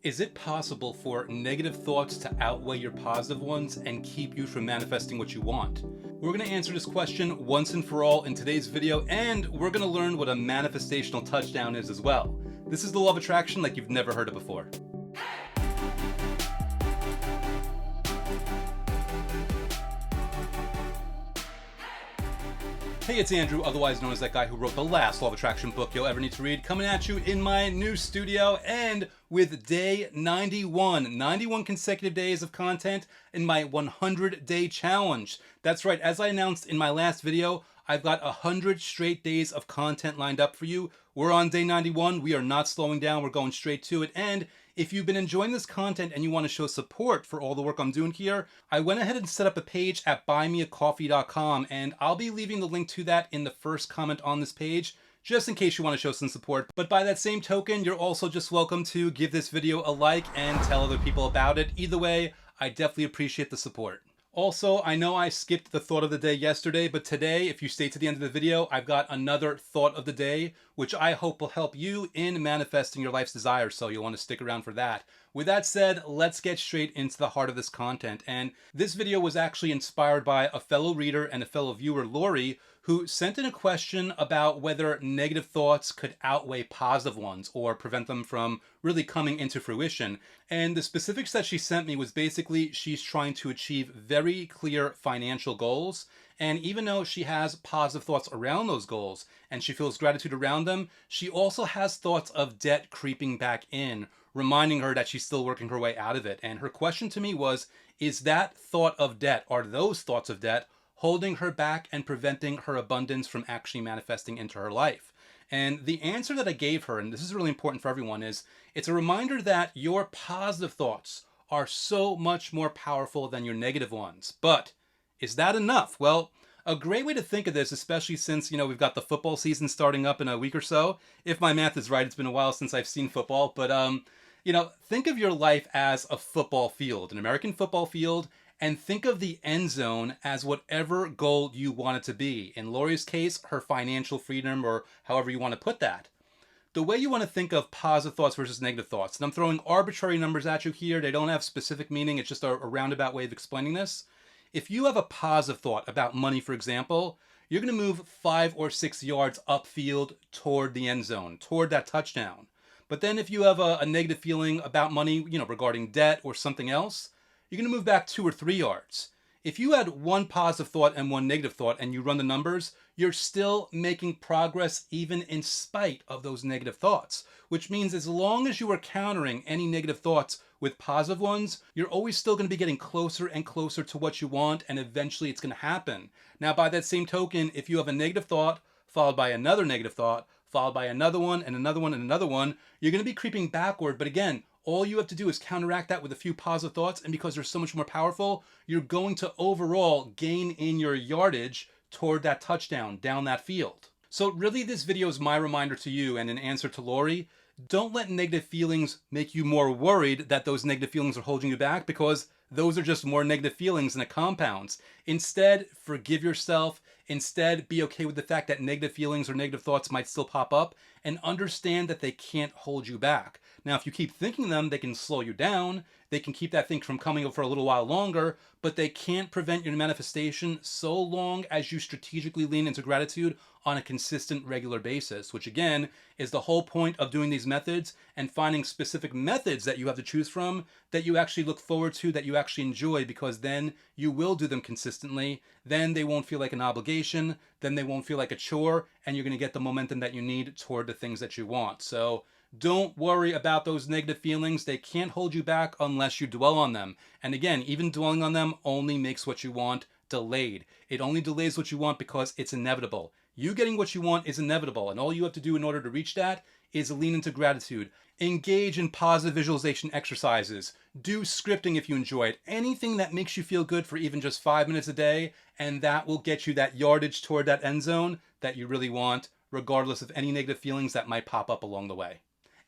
Is it possible for negative thoughts to outweigh your positive ones and keep you from manifesting what you want? We're going to answer this question once and for all in today's video, and we're going to learn what a manifestational touchdown is as well. This is the law of attraction like you've never heard it before. Hey, it's Andrew, otherwise known as that guy who wrote the last Law of Attraction book you'll ever need to read, coming at you in my new studio and with day 91 consecutive days of content in my 100-day challenge. That's right, as I announced in my last video, I've got 100 straight days of content lined up for you. We're on day 91, we are not slowing down, we're going straight to it, and if you've been enjoying this content and you want to show support for all the work I'm doing here, I went ahead and set up a page at buymeacoffee.com, and I'll be leaving the link to that in the first comment on this page, just in case you want to show some support. But by that same token, you're also just welcome to give this video a like and tell other people about it. Either way, I definitely appreciate the support. Also, I know I skipped the thought of the day yesterday, but today, if you stay to the end of the video, I've got another thought of the day, which I hope will help you in manifesting your life's desires, so you'll want to stick around for that. With that said, let's get straight into the heart of this content. And this video was actually inspired by a fellow reader and a fellow viewer, Lori, who sent in a question about whether negative thoughts could outweigh positive ones or prevent them from really coming into fruition. And the specifics that she sent me was basically she's trying to achieve very clear financial goals. And even though she has positive thoughts around those goals and she feels gratitude around them, she also has thoughts of debt creeping back in, reminding her that she's still working her way out of it. And her question to me was, is that thought of debt, are those thoughts of debt, holding her back and preventing her abundance from actually manifesting into her life? And the answer that I gave her, and this is really important for everyone, is it's a reminder that your positive thoughts are so much more powerful than your negative ones. But is that enough? Well, a great way to think of this, especially since, we've got the football season starting up in a week or so. If my math is right, it's been a while since I've seen football, but think of your life as a football field, an American football field, and think of the end zone as whatever goal you want it to be. In Lori's case, her financial freedom, or however you want to put that. The way you want to think of positive thoughts versus negative thoughts, and I'm throwing arbitrary numbers at you here, they don't have specific meaning, it's just a roundabout way of explaining this. If you have a positive thought about money, for example, you're going to move 5 or 6 yards upfield toward the end zone, toward that touchdown. But then if you have a negative feeling about money, regarding debt or something else, you're going to move back 2 or 3 yards. If you had one positive thought and one negative thought and you run the numbers, you're still making progress even in spite of those negative thoughts, which means as long as you are countering any negative thoughts with positive ones, you're always still going to be getting closer and closer to what you want, and eventually it's going to happen. Now, by that same token, if you have a negative thought followed by another negative thought, followed by another one and another one and another one, you're going to be creeping backward. But again, all you have to do is counteract that with a few positive thoughts, and because they're so much more powerful, you're going to overall gain in your yardage toward that touchdown, down that field. So really, this video is my reminder to you and an answer to Lori. Don't let negative feelings make you more worried that those negative feelings are holding you back, because those are just more negative feelings and it compounds. Instead, forgive yourself. Instead, be okay with the fact that negative feelings or negative thoughts might still pop up, and understand that they can't hold you back. Now, if you keep thinking them, they can slow you down. They can keep that thing from coming up for a little while longer, but they can't prevent your manifestation so long as you strategically lean into gratitude on a consistent, regular basis, which again is the whole point of doing these methods and finding specific methods that you have to choose from that you actually look forward to, that you actually enjoy, because then you will do them consistently. Then they won't feel like an obligation. Then they won't feel like a chore, and you're going to get the momentum that you need toward the things that you want. So don't worry about those negative feelings. They can't hold you back unless you dwell on them. And again, even dwelling on them only makes what you want delayed. It only delays what you want because it's inevitable. You getting what you want is inevitable, and all you have to do in order to reach that is lean into gratitude. Engage in positive visualization exercises. Do scripting if you enjoy it. Anything that makes you feel good for even just 5 minutes a day, and that will get you that yardage toward that end zone that you really want, regardless of any negative feelings that might pop up along the way.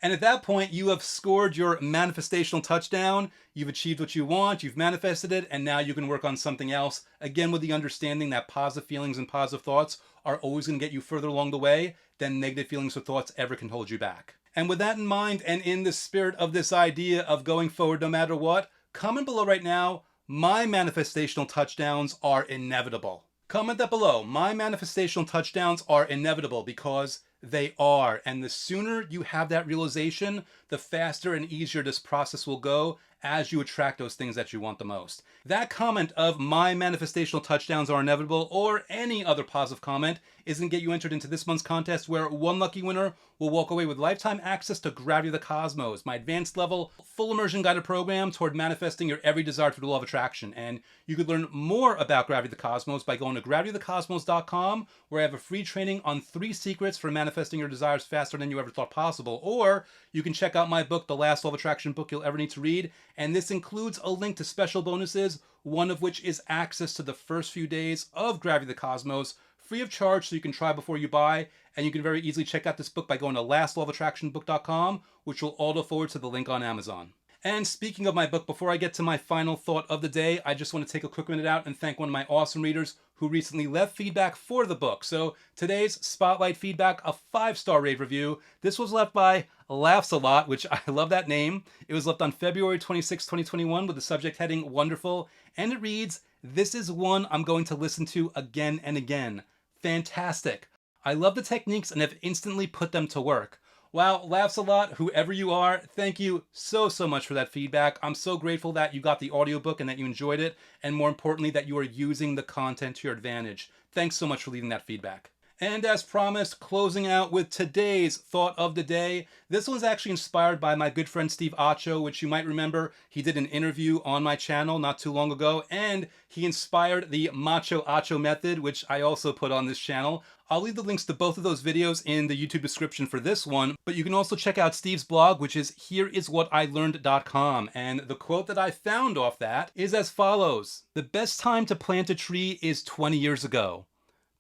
And at that point, you have scored your manifestational touchdown. You've achieved what you want, you've manifested it, and now you can work on something else. Again, with the understanding that positive feelings and positive thoughts are always going to get you further along the way than negative feelings or thoughts ever can hold you back. And with that in mind, and in the spirit of this idea of going forward no matter what, comment below right now, my manifestational touchdowns are inevitable. Comment that below. My manifestational touchdowns are inevitable, because they are. And the sooner you have that realization, the faster and easier this process will go as you attract those things that you want the most. That comment of my manifestational touchdowns are inevitable, or any other positive comment, is going to get you entered into this month's contest, where one lucky winner will walk away with lifetime access to Gravity of the Cosmos, my advanced level full immersion guided program toward manifesting your every desire through the law of attraction. And you could learn more about Gravity of the Cosmos by going to gravityofthecosmos.com, where I have a free training on 3 secrets for manifesting your desires faster than you ever thought possible. Or you can check out my book, The Last Law of Attraction book you'll ever need to read, and this includes a link to special bonuses, one of which is access to the first few days of Gravity of the Cosmos, free of charge, so you can try before you buy. And you can very easily check out this book by going to lastlawofattractionbook.com, which will auto forward to the link on Amazon. And speaking of my book, before I get to my final thought of the day, I just want to take a quick minute out and thank one of my awesome readers who recently left feedback for the book. So today's spotlight feedback, a 5-star rave review. This was left by Laughs a Lot, which I love that name. It was left on February 26, 2021 with the subject heading Wonderful. And it reads, "This is one I'm going to listen to again and again. Fantastic. I love the techniques and have instantly put them to work." Wow, Laughs a Lot, whoever you are, thank you so much for that feedback. I'm so grateful that you got the audiobook and that you enjoyed it, and more importantly, that you are using the content to your advantage. Thanks so much for leaving that feedback. And as promised, closing out with today's thought of the day. This one's actually inspired by my good friend Steve Acho, which you might remember he did an interview on my channel not too long ago, and he inspired the Macho Acho method, which I also put on this channel. I'll leave the links to both of those videos in the YouTube description for this one, but you can also check out Steve's blog, which is hereiswhatilearned.com. And the quote that I found off that is as follows: "The best time to plant a tree is 20 years ago.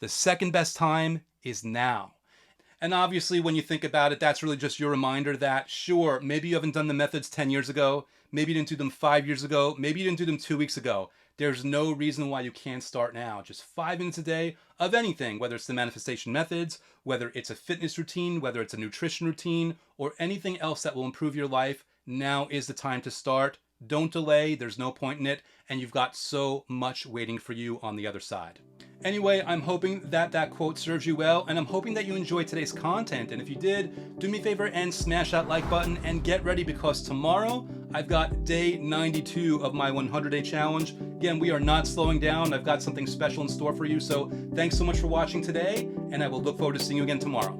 The second best time is now." And obviously, when you think about it, that's really just your reminder that, sure, maybe you haven't done the methods 10 years ago, maybe you didn't do them 5 years ago, maybe you didn't do them 2 weeks ago. There's no reason why you can't start now. Just 5 minutes a day of anything, whether it's the manifestation methods, whether it's a fitness routine, whether it's a nutrition routine, or anything else that will improve your life. Now is the time to start. Don't delay, there's no point in it, and you've got so much waiting for you on the other side. Anyway, I'm hoping that that quote serves you well, and I'm hoping that you enjoyed today's content. And if you did, do me a favor and smash that like button, and get ready, because tomorrow I've got day 92 of my 100-day challenge. Again, we are not slowing down. I've got something special in store for you. So thanks so much for watching today, and I will look forward to seeing you again tomorrow.